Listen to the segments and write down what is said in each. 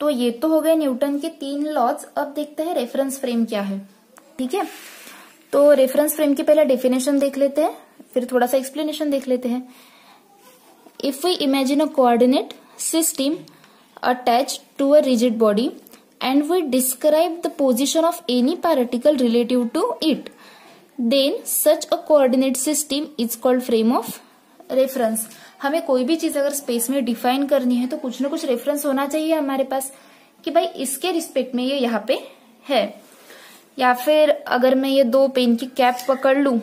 तो ये तो हो गए न्यूटन के 3 लॉज। अब देखते हैं रेफरेंस फ्रेम क्या है। ठीक है, तो रेफरेंस फ्रेम की पहले डेफिनेशन देख लेते हैं, फिर थोड़ा सा एक्सप्लेनेशन देख लेते हैं। If we imagine a coordinate system attached to a rigid body and we describe the position of any particle relative to it, then such a coordinate system is called frame of reference। हमें कोई भी चीज अगर space में define करनी है तो कुछ ना कुछ रेफरेंस होना चाहिए हमारे पास कि भाई इसके रिस्पेक्ट में ये यहाँ पे है। या फिर अगर मैं ये 2 पेन की कैप पकड़ लूं,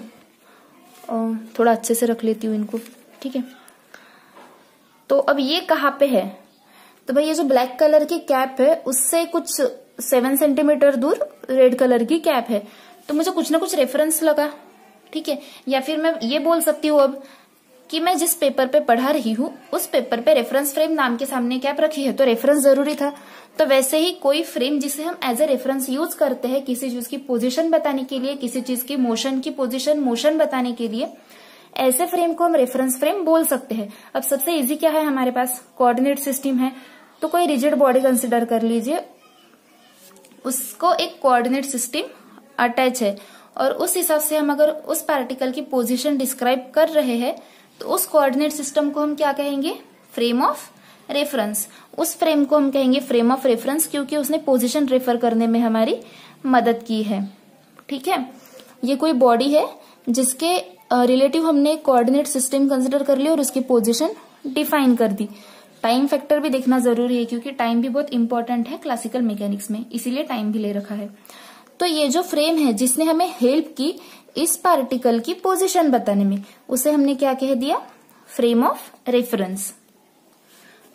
थोड़ा अच्छे से रख लेती हूँ इनको, ठीक है। तो अब ये कहाँ पे है, तो भाई ये जो ब्लैक कलर की कैप है उससे कुछ 7 सेंटीमीटर दूर रेड कलर की कैप है, तो मुझे कुछ ना कुछ रेफरेंस लगा, ठीक है। या फिर मैं ये बोल सकती हूँ अब कि मैं जिस पेपर पे पढ़ा रही हूँ उस पेपर पे रेफरेंस फ्रेम नाम के सामने कैप रखी है, तो रेफरेंस जरूरी था। तो वैसे ही कोई फ्रेम जिसे हम एज ए रेफरेंस यूज करते हैं किसी चीज की पोजीशन बताने के लिए, किसी चीज की मोशन की पोजीशन मोशन बताने के लिए, ऐसे फ्रेम को हम रेफरेंस फ्रेम बोल सकते हैं। अब सबसे इजी क्या है, हमारे पास कोऑर्डिनेट सिस्टम है, तो कोई रिजिड बॉडी कंसिडर कर लीजिए, उसको एक कोऑर्डिनेट सिस्टम अटैच है और उस हिसाब से हम अगर उस पार्टिकल की पोजीशन डिस्क्राइब कर रहे हैं तो उस कोऑर्डिनेट सिस्टम को हम क्या कहेंगे, फ्रेम ऑफ रेफरेंस। उस फ्रेम को हम कहेंगे फ्रेम ऑफ रेफरेंस क्योंकि उसने पोजीशन रेफर करने में हमारी मदद की है। ठीक है, ये कोई बॉडी है जिसके रिलेटिव हमने कोऑर्डिनेट सिस्टम कंसिडर कर लिया और उसकी पोजीशन डिफाइन कर दी। टाइम फैक्टर भी देखना जरूरी है क्योंकि टाइम भी बहुत इंपॉर्टेंट है क्लासिकल मैकेनिक्स में, इसीलिए टाइम भी ले रखा है। तो ये जो फ्रेम है जिसने हमें हेल्प की इस पार्टिकल की पोजीशन बताने में, उसे हमने क्या कह दिया, फ्रेम ऑफ रेफरेंस।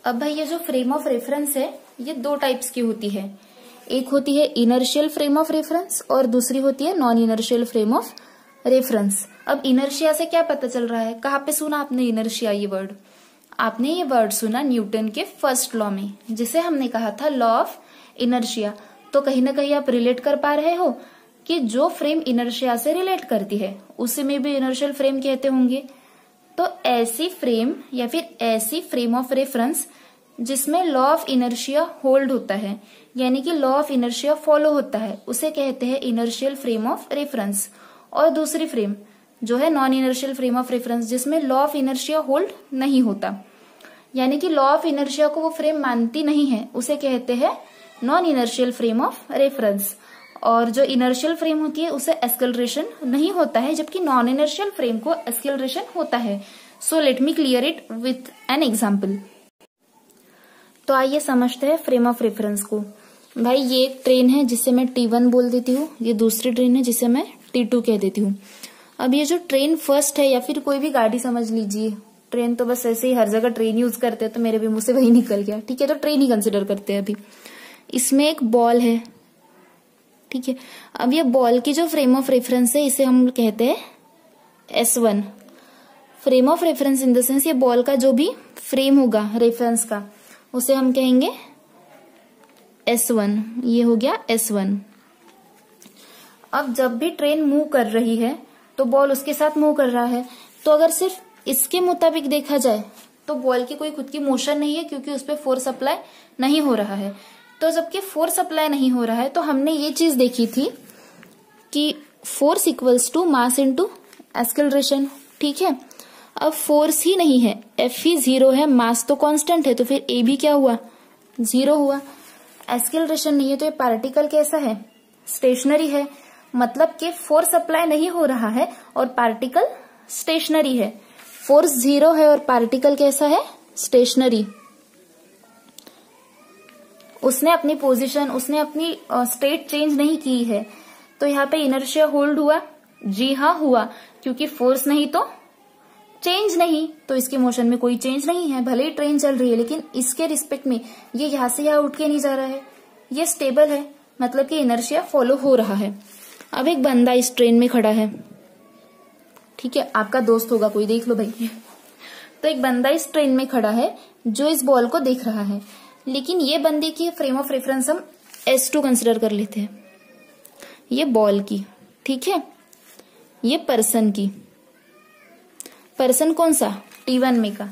अब भाई ये जो फ्रेम ऑफ रेफरेंस है ये 2 टाइप्स की होती है, एक होती है इनर्शियल फ्रेम ऑफ रेफरेंस और दूसरी होती है non inertial frame of reference. अब इनर्शिया से क्या पता चल रहा है, कहाँ पे सुना आपने इनर्शिया, ये वर्ड आपने ये वर्ड सुना न्यूटन के फर्स्ट लॉ में, जिसे हमने कहा था लॉ ऑफ इनर्शिया। तो कहीं ना कहीं आप रिलेट कर पा रहे हो कि जो फ्रेम इनर्शिया से रिलेट करती है उसे में भी इनर्शियल फ्रेम कहते होंगे। तो ऐसी फ्रेम या फिर ऐसी फ्रेम ऑफ रेफरेंस जिसमें लॉ ऑफ इनर्शिया होल्ड होता है, यानी कि लॉ ऑफ इनर्शिया फॉलो होता है, उसे कहते हैं इनर्शियल फ्रेम ऑफ रेफरेंस। और दूसरी फ्रेम जो है non inertial frame of reference, जिसमें लॉ ऑफ इनर्शिया होल्ड नहीं होता, यानी कि लॉ ऑफ इनर्शिया को वो फ्रेम मानती नहीं है, उसे कहते हैं non inertial frame of reference. और जो इनर्शियल फ्रेम होती है उसे एक्सेलरेशन नहीं होता है, जबकि नॉन इनर्शियल फ्रेम को एक्सेलरेशन होता है। So let me clear it with an example. तो आइए समझते हैं फ्रेम ऑफ रेफरेंस को। भाई ये एक ट्रेन है जिसे मैं T1 बोल देती हूँ, ये दूसरी ट्रेन है जिसे मैं T2 कह देती हूँ। अब ये जो ट्रेन फर्स्ट है या फिर कोई भी गाड़ी समझ लीजिए, ट्रेन तो बस ऐसे ही हर जगह ट्रेन यूज करते हैं तो मेरे भी मुंह से वही निकल गया, ठीक है, तो ट्रेन ही कंसिडर करते हैं अभी। इसमें एक बॉल है, ठीक है। अब ये बॉल की जो फ्रेम ऑफ रेफरेंस है इसे हम कहते हैं S1। Frame of reference in the sense ये बॉल का जो भी फ्रेम होगा रेफरेंस का उसे हम कहेंगे S1, ये हो गया S1। अब जब भी ट्रेन मूव कर रही है तो बॉल उसके साथ मूव कर रहा है, तो अगर सिर्फ इसके मुताबिक देखा जाए तो बॉल की कोई खुद की मोशन नहीं है क्योंकि उस पर फोर्स अप्लाई नहीं हो रहा है। तो जबकि फोर्स अप्लाई नहीं हो रहा है तो हमने ये चीज देखी थी कि force equals to mass into acceleration, ठीक है। अब फोर्स ही नहीं है, F ही 0 है, मास तो कांस्टेंट है, तो फिर A भी क्या हुआ, 0 हुआ। एक्सेलरेशन नहीं है तो ये पार्टिकल कैसा है, स्टेशनरी है, मतलब कि फोर्स अप्लाई नहीं हो रहा है और पार्टिकल स्टेशनरी है। फोर्स 0 है और पार्टिकल कैसा है, स्टेशनरी। उसने अपनी पोजीशन, उसने अपनी स्टेट चेंज नहीं की है, तो यहाँ पे इनर्शिया होल्ड हुआ, जी हाँ हुआ, क्योंकि फोर्स नहीं तो चेंज नहीं, तो इसके मोशन में कोई चेंज नहीं है। भले ही ट्रेन चल रही है लेकिन इसके रिस्पेक्ट में ये यहाँ से यहाँ उठ के नहीं जा रहा है, ये स्टेबल है, मतलब कि इनर्शिया फॉलो हो रहा है। अब एक बंदा इस ट्रेन में खड़ा है, ठीक है, आपका दोस्त होगा कोई, देख लो भाई। तो एक बंदा इस ट्रेन में खड़ा है जो इस बॉल को देख रहा है, लेकिन ये बंदे की फ्रेम ऑफ रेफरेंस हम S2 कंसिडर कर लेते हैं, ये बॉल की, ठीक है, ये पर्सन की। पर्सन कौन सा, T1 में का।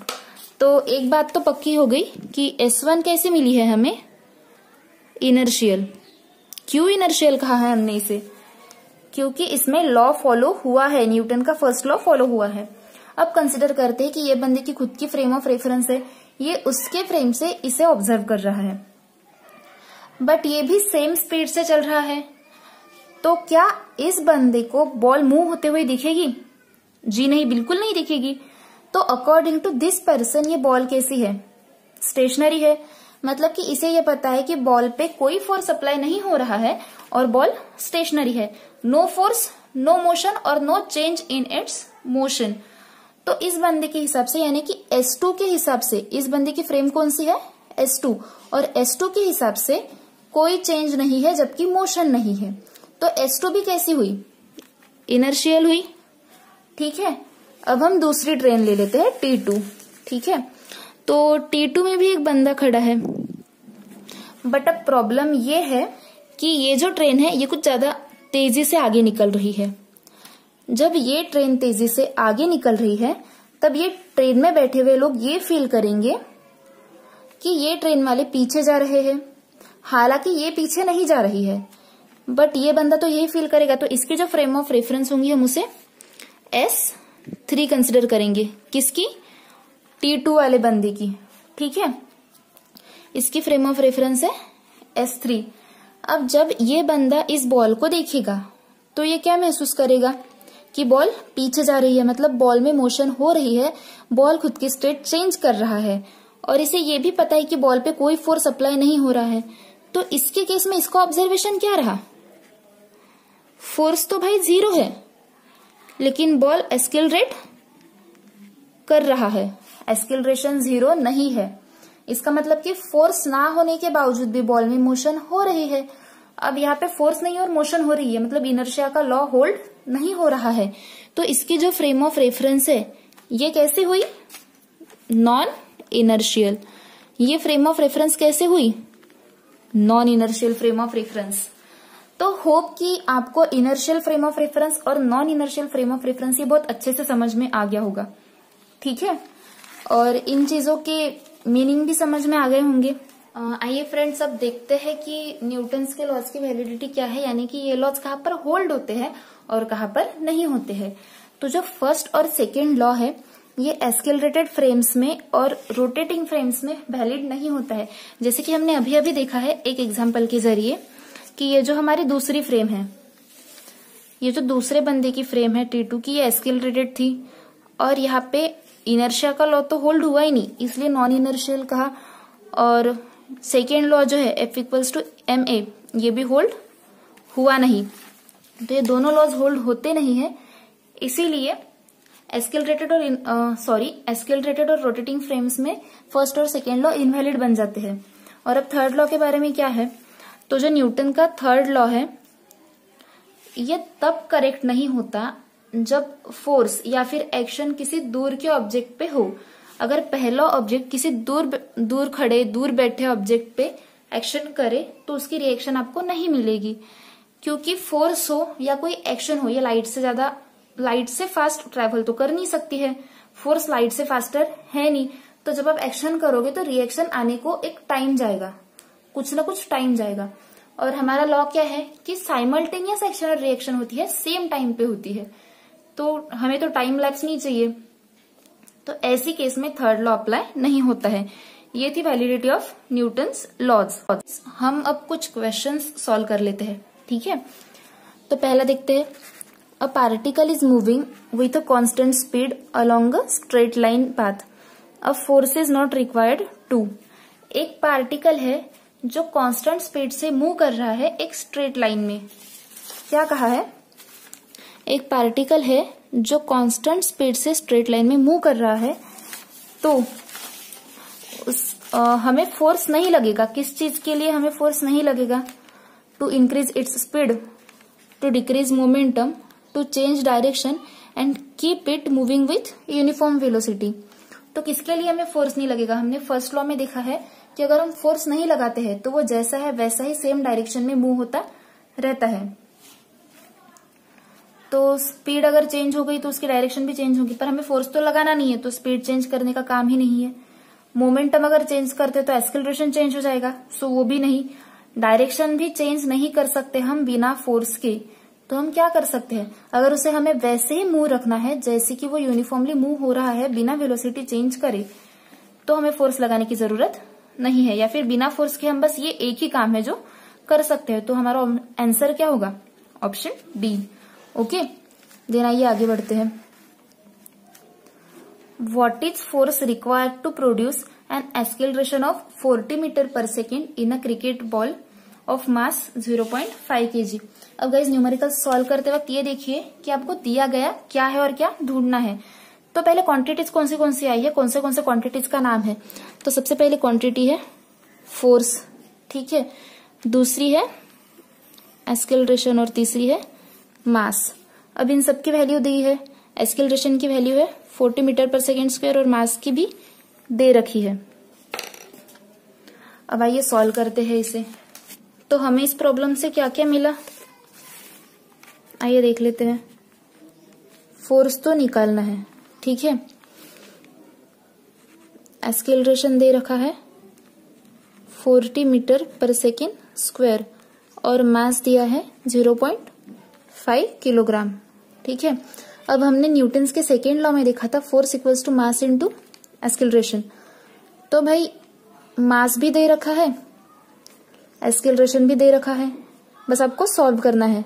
तो एक बात तो पक्की हो गई कि S1 कैसे मिली है हमें, इनर्शियल। क्यों इनर्शियल कहा है हमने इसे? क्योंकि इसमें लॉ फॉलो हुआ है, न्यूटन का फर्स्ट लॉ फॉलो हुआ है। अब कंसिडर करते हैं कि ये बंदे की खुद की फ्रेम ऑफ रेफरेंस है, ये उसके फ्रेम से इसे ऑब्जर्व कर रहा है, बट ये भी सेम स्पीड से चल रहा है। तो क्या इस बंदे को बॉल मूव होते हुए दिखेगी? जी नहीं, बिल्कुल नहीं दिखेगी। तो अकॉर्डिंग टू दिस पर्सन ये बॉल कैसी है? स्टेशनरी है। मतलब कि इसे ये पता है कि बॉल पे कोई फोर्स अप्लाई नहीं हो रहा है और बॉल स्टेशनरी है। नो फोर्स, नो मोशन और no change in its motion. तो इस बंदे के हिसाब से, यानी कि S2 के हिसाब से, इस बंदे की फ्रेम कौन सी है? S2। और S2 के हिसाब से कोई चेंज नहीं है, जबकि मोशन नहीं है। तो S2 भी कैसी हुई? इनर्शियल हुई। ठीक है, अब हम दूसरी ट्रेन ले लेते हैं T2। ठीक है, तो T2 में भी एक बंदा खड़ा है, बट अब प्रॉब्लम ये है कि ये जो ट्रेन है ये कुछ ज्यादा तेजी से आगे निकल रही है। जब ये ट्रेन तेजी से आगे निकल रही है तब ये ट्रेन में बैठे हुए लोग ये फील करेंगे कि ये ट्रेन वाले पीछे जा रहे हैं, हालांकि ये पीछे नहीं जा रही है, बट ये बंदा तो यही फील करेगा। तो इसकी जो फ्रेम ऑफ रेफरेंस होंगी हम उसे S3 कंसिडर करेंगे। किसकी? T2 वाले बंदे की। ठीक है, इसकी फ्रेम ऑफ रेफरेंस है S3। अब जब ये बंदा इस बॉल को देखेगा तो ये क्या महसूस करेगा कि बॉल पीछे जा रही है, मतलब बॉल में मोशन हो रही है, बॉल खुद की स्टेट चेंज कर रहा है, और इसे ये भी पता है कि बॉल पे कोई फोर्स अप्लाई नहीं हो रहा है। तो इसके केस में इसका ऑब्जर्वेशन क्या रहा? फोर्स तो भाई 0 है, लेकिन बॉल एक्सेलरेट कर रहा है। एक्सेलरेशन 0 नहीं है, इसका मतलब कि फोर्स ना होने के बावजूद भी बॉल में मोशन हो रही है। अब यहाँ पे फोर्स नहीं और मोशन हो रही है, मतलब इनर्शिया का लॉ होल्ड नहीं हो रहा है। तो इसकी जो फ्रेम ऑफ रेफरेंस है ये कैसे हुई? Non inertial. ये फ्रेम ऑफ रेफरेंस कैसे हुई? Non inertial frame of reference. तो होप कि आपको इनर्शियल फ्रेम ऑफ रेफरेंस और non inertial frame of reference ये बहुत अच्छे से समझ में आ गया होगा। ठीक है, और इन चीजों के मीनिंग भी समझ में आ गए होंगे। आइए फ्रेंड्स, अब देखते हैं कि न्यूटन्स के लॉज की वैलिडिटी क्या है, यानी कि ये लॉज कहाँ पर होल्ड होते हैं और कहाँ पर नहीं होते हैं। तो जो फर्स्ट और सेकेंड लॉ है ये एक्सेलरेटेड फ्रेम्स में और रोटेटिंग फ्रेम्स में वैलिड नहीं होता है। जैसे कि हमने अभी अभी देखा है एक एग्जाम्पल के जरिए कि ये जो हमारी दूसरी फ्रेम है, ये जो दूसरे बंदे की फ्रेम है T2 की, ये एक्सेलरेटेड थी और यहाँ पे इनर्शिया का लॉ तो होल्ड हुआ ही नहीं, इसलिए नॉन इनर्शियल कहा। और सेकेंड लॉ जो है F=ma, ये भी होल्ड हुआ नहीं। तो ये दोनों लॉज होल्ड होते नहीं है, इसीलिए एक्सेलरेटेड और रोटेटिंग फ्रेम्स में फर्स्ट और सेकेंड लॉ इनवैलिड बन जाते हैं। और अब थर्ड लॉ के बारे में क्या है? तो जो न्यूटन का थर्ड लॉ है ये तब करेक्ट नहीं होता जब फोर्स या फिर एक्शन किसी दूर के ऑब्जेक्ट पे हो। अगर पहला ऑब्जेक्ट किसी दूर बैठे ऑब्जेक्ट पे एक्शन करे तो उसकी रिएक्शन आपको नहीं मिलेगी, क्योंकि फोर्स हो या कोई एक्शन हो, ये लाइट से फास्ट ट्रेवल तो कर नहीं सकती है, फोर्स लाइट से फास्टर है नहीं। तो जब आप एक्शन करोगे तो रिएक्शन आने को एक टाइम जाएगा, कुछ ना कुछ टाइम जाएगा। और हमारा लॉ क्या है कि साइमल्टेनियस एक्शन और रिएक्शन होती है, सेम टाइम पे होती है, तो हमें तो टाइम लैप्स नहीं चाहिए। तो ऐसी केस में थर्ड लॉ अप्लाई नहीं होता है। ये थी वैलिडिटी ऑफ न्यूटन्स लॉज। हम अब कुछ क्वेश्चंस सॉल्व कर लेते हैं। ठीक है, तो पहला देखते हैं। A particle is moving with a constant speed along a straight line path, a force is not required to. एक पार्टिकल है जो कांस्टेंट स्पीड से मूव कर रहा है एक स्ट्रेट लाइन में। क्या कहा है? एक पार्टिकल है जो कांस्टेंट स्पीड से स्ट्रेट लाइन में मूव कर रहा है, तो हमें फोर्स नहीं लगेगा। किस चीज के लिए हमें फोर्स नहीं लगेगा? To increase its speed, to decrease momentum, to change direction and keep it moving with uniform velocity. तो किसके लिए हमें फोर्स नहीं लगेगा? हमने फर्स्ट लॉ में देखा है कि अगर हम फोर्स नहीं लगाते हैं तो वो जैसा है वैसा ही सेम डायरेक्शन में मूव होता रहता है। तो स्पीड अगर चेंज हो गई तो उसकी डायरेक्शन भी चेंज होगी, पर हमें फोर्स तो लगाना नहीं है, तो स्पीड चेंज करने का काम ही नहीं है। मोमेंटम अगर चेंज करते तो एक्सेलरेशन चेंज हो जाएगा, सो वो भी नहीं। डायरेक्शन भी चेंज नहीं कर सकते हम बिना फोर्स के, तो हम क्या कर सकते हैं, अगर उसे हमें वैसे ही मूव रखना है जैसे कि वो यूनिफॉर्मली मूव हो रहा है बिना वेलोसिटी चेंज करे, तो हमें फोर्स लगाने की जरूरत नहीं है, या फिर बिना फोर्स के हम बस ये एक ही काम है जो कर सकते हैं। तो हमारा आंसर क्या होगा, ऑप्शन डी। ओके, देन आइए आगे बढ़ते हैं। What is force required to produce an acceleration of 40 metre per second in a cricket ball of mass 0.5 kg। अब गाइस न्यूमेरिकल सॉल्व करते वक्त ये देखिए कि आपको दिया गया क्या है और क्या ढूंढना है। तो पहले क्वांटिटीज कौन सी आई है, कौन से क्वांटिटीज का नाम है। तो सबसे पहले क्वांटिटी है फोर्स, ठीक है, दूसरी है एक्सेलरेशन और तीसरी है मास। अब इन सबकी वैल्यू दी है, एक्सेलरेशन की वैल्यू है 40 मीटर पर सेकेंड स्क्वायर और मास की भी दे रखी है। अब आइए सॉल्व करते हैं इसे। तो हमें इस प्रॉब्लम से क्या क्या मिला, आइए देख लेते हैं। फोर्स तो निकालना है, ठीक है, एक्सेलरेशन दे रखा है 40 मीटर पर सेकेंड स्क्वायर और मास दिया है 0.5 किलोग्राम, ठीक है। अब हमने न्यूटन्स के सेकेंड लॉ में देखा था force equals to mass into acceleration. तो भाई मास भी दे रखा है, एक्सेलरेशन भी दे रखा है, बस आपको सॉल्व करना है।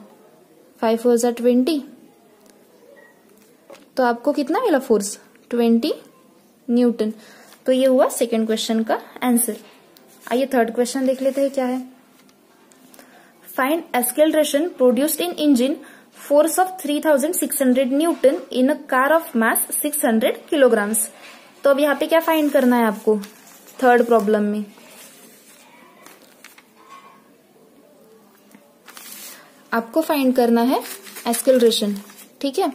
5 4 जा 20, तो आपको कितना मिला फोर्स, 20 न्यूटन। तो ये हुआ सेकेंड क्वेश्चन का आंसर। आइए थर्ड क्वेश्चन देख लेते हैं क्या है। Find acceleration produced in engine force of 3600 Newton in a car of mass 600 kilograms. तो अब यहाँ पे क्या फाइंड करना है आपको, थर्ड प्रॉब्लम में आपको फाइंड करना है एक्सेलरेशन, ठीक है।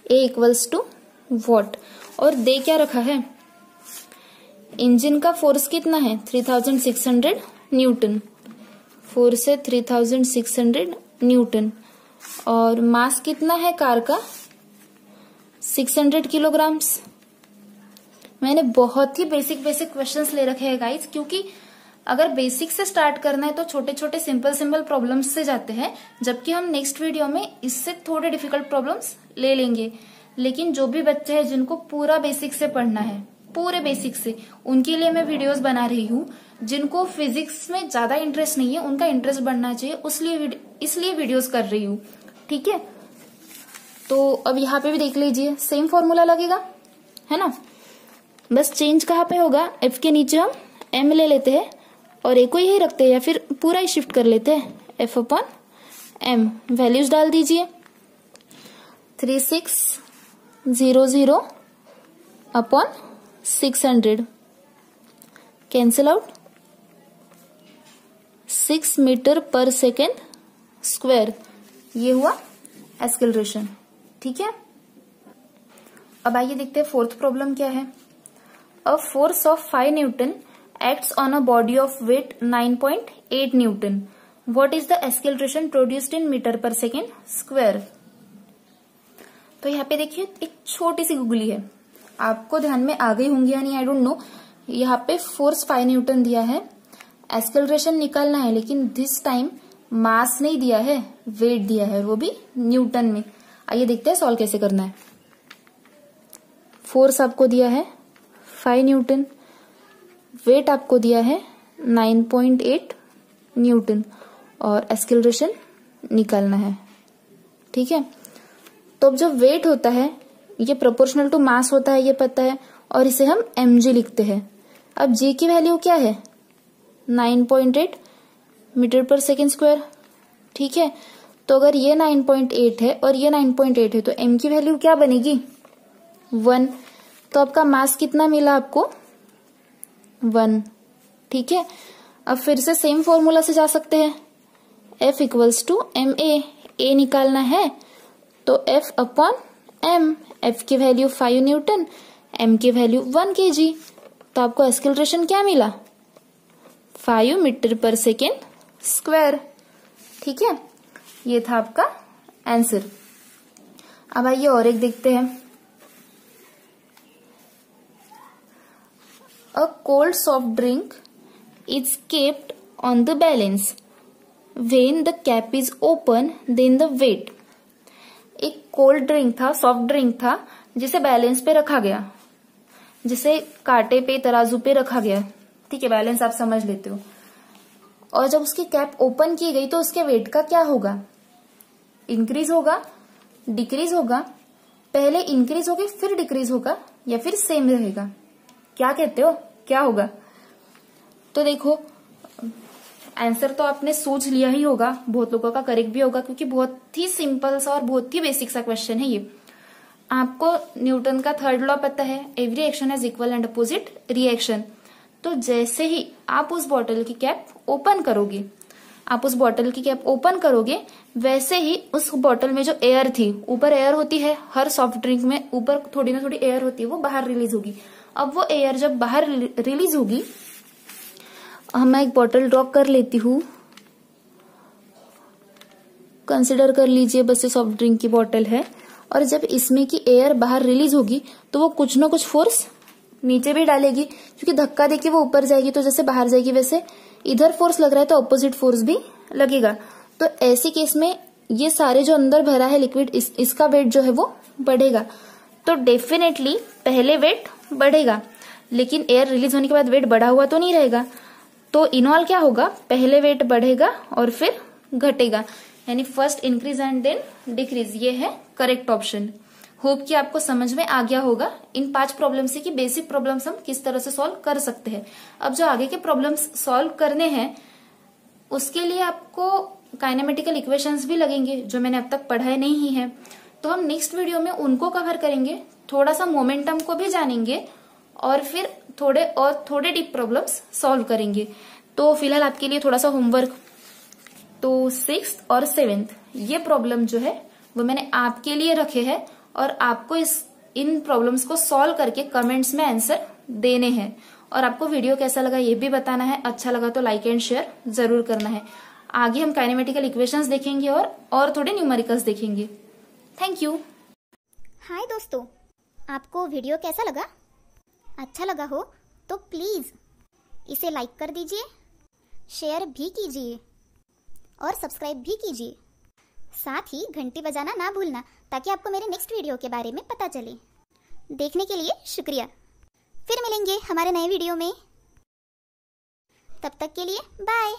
ए इक्वल्स टू वॉट, और दे क्या रखा है, इंजन का फोर्स कितना है 3600 न्यूटन, फोर्स है 3600 न्यूटन, और मास कितना है कार का 600 किलोग्राम्स। मैंने बहुत ही बेसिक क्वेश्चंस ले रखे हैं गाइस, क्योंकि अगर बेसिक से स्टार्ट करना है तो छोटे छोटे सिंपल प्रॉब्लम्स से जाते हैं, जबकि हम नेक्स्ट वीडियो में इससे थोड़े डिफिकल्ट प्रॉब्लम्स ले लेंगे। लेकिन जो भी बच्चे हैं जिनको पूरा बेसिक से पढ़ना है, पूरे बेसिक से, उनके लिए मैं वीडियोस बना रही हूँ। जिनको फिजिक्स में ज्यादा इंटरेस्ट नहीं है, उनका इंटरेस्ट बढ़ना चाहिए, इसलिए वीडियोस कर रही हूँ, ठीक है। तो अब यहाँ पे भी देख लीजिए, सेम फॉर्मूला लगेगा, है ना, बस चेंज कहाँ पे होगा, एफ के नीचे हम एम ले लेते हैं और ए को यही रखते हैं, या फिर पूरा ही शिफ्ट कर लेते हैं, एफ अपॉन एम। वैल्यूज डाल दीजिए, 3600 upon 600, cancel out, 6 metre per second square, ये हुआ एक्सेलरेशन, ठीक है। अब आइए देखते हैं फोर्थ प्रॉब्लम क्या है। A force of 5 Newton acts on a body of weight 9.8 Newton. What is the acceleration produced in meter per second square? तो यहाँ पे देखिए एक छोटी सी गुगली है, आपको ध्यान में आ गई होंगी या नहीं, आई डोंट नो। यहाँ पे फोर्स 5 न्यूटन दिया है, एक्सेलरेशन निकालना है, लेकिन दिस टाइम मास नहीं दिया है, वेट दिया है, वो भी न्यूटन में। आइए देखते हैं सॉल्व कैसे करना है। फोर्स आपको दिया है 5 न्यूटन, वेट आपको दिया है 9.8 न्यूटन, और एक्सेलरेशन निकालना है, ठीक है। तो अब जो वेट होता है ये प्रोपोर्शनल टू मास होता है, ये पता है, और इसे हम mg लिखते हैं। अब g की वैल्यू क्या है, 9.8 मीटर पर सेकेंड स्क्वायर, ठीक है। तो अगर ये 9.8 है और ये 9.8 है तो m की वैल्यू क्या बनेगी, 1। तो आपका मास कितना मिला आपको, 1, ठीक है। अब फिर से सेम फॉर्मूला से जा सकते हैं, F equals to M A निकालना है तो F अपॉन एम, F की वैल्यू 5 न्यूटन, M की वैल्यू 1 kg, तो आपको एक्सेलरेशन क्या मिला, 5 मीटर पर सेकेंड स्क्वायर, ठीक है। ये था आपका आंसर। अब आइए और एक देखते हैं। A cold soft drink is kept on the balance when the cap is open then the weight. एक कोल्ड ड्रिंक था, सॉफ्ट ड्रिंक था, जिसे बैलेंस पे रखा गया, जिसे कांटे पे तराजू पे रखा गया, ठीक है, बैलेंस आप समझ लेते हो। और जब उसकी कैप ओपन की गई तो उसके वेट का क्या होगा, इंक्रीज होगा, डिक्रीज होगा, पहले इंक्रीज होगी फिर डिक्रीज होगा, या फिर सेम रहेगा? क्या कहते हो, क्या होगा? तो देखो आंसर तो आपने सोच लिया ही होगा, बहुत लोगों का करेक्ट भी होगा, क्योंकि बहुत ही सिंपल सा और बहुत ही बेसिक सा क्वेश्चन है ये। आपको न्यूटन का थर्ड लॉ पता है, every action has equal and opposite reaction. तो जैसे ही आप उस बॉटल की कैप ओपन करोगे, वैसे ही उस बॉटल में जो एयर थी, ऊपर एयर होती है हर सॉफ्ट ड्रिंक में, ऊपर थोड़ी ना थोड़ी एयर होती है, वो बाहर रिलीज होगी। अब वो एयर जब बाहर रिलीज होगी, मैं एक बॉटल ड्रॉ कर लेती हूँ, कंसिडर कर लीजिए बस ये सॉफ्ट ड्रिंक की बॉटल है, और जब इसमें की एयर बाहर रिलीज होगी तो वो कुछ ना कुछ फोर्स नीचे भी डालेगी, क्योंकि धक्का देके वो ऊपर जाएगी, तो जैसे बाहर जाएगी वैसे इधर फोर्स लग रहा है तो ऑपोजिट फोर्स भी लगेगा। तो ऐसी केस में ये सारे जो अंदर भरा है लिक्विड, इसका वेट जो है वो बढ़ेगा। तो डेफिनेटली पहले वेट बढ़ेगा, लेकिन एयर रिलीज होने के बाद वेट बढ़ा हुआ तो नहीं रहेगा। तो इनऑल क्या होगा, पहले वेट बढ़ेगा और फिर घटेगा, यानी first increase and then decrease. ये है करेक्ट ऑप्शन। होप कि आपको समझ में आ गया होगा इन 5 प्रॉब्लम से कि बेसिक प्रॉब्लम्स हम किस तरह से सॉल्व कर सकते हैं। अब जो आगे के प्रॉब्लम्स सॉल्व करने हैं उसके लिए आपको काइनेमेटिकल इक्वेशंस भी लगेंगे, जो मैंने अब तक पढ़ाए नहीं है। तो हम नेक्स्ट वीडियो में उनको कवर करेंगे, थोड़ा सा मोमेंटम को भी जानेंगे और फिर थोड़े डीप प्रॉब्लम्स सॉल्व करेंगे। तो फिलहाल आपके लिए थोड़ा सा होमवर्क, तो 6th और 7th ये प्रॉब्लम जो है वो मैंने आपके लिए रखे हैं, और आपको इन प्रॉब्लम्स को सॉल्व करके कमेंट्स में आंसर देने हैं। और आपको वीडियो कैसा लगा ये भी बताना है, अच्छा लगा तो लाइक एंड शेयर जरूर करना है। आगे हम काइनेमेटिकल इक्वेशंस देखेंगे और थोड़े न्यूमेरिकल्स देखेंगे। Thank you. हाय दोस्तों, आपको वीडियो कैसा लगा? अच्छा लगा हो तो प्लीज इसे लाइक कर दीजिए, शेयर भी कीजिए और सब्सक्राइब भी कीजिए। साथ ही घंटी बजाना ना भूलना, ताकि आपको मेरे नेक्स्ट वीडियो के बारे में पता चले। देखने के लिए शुक्रिया। फिर मिलेंगे हमारे नए वीडियो में, तब तक के लिए बाय।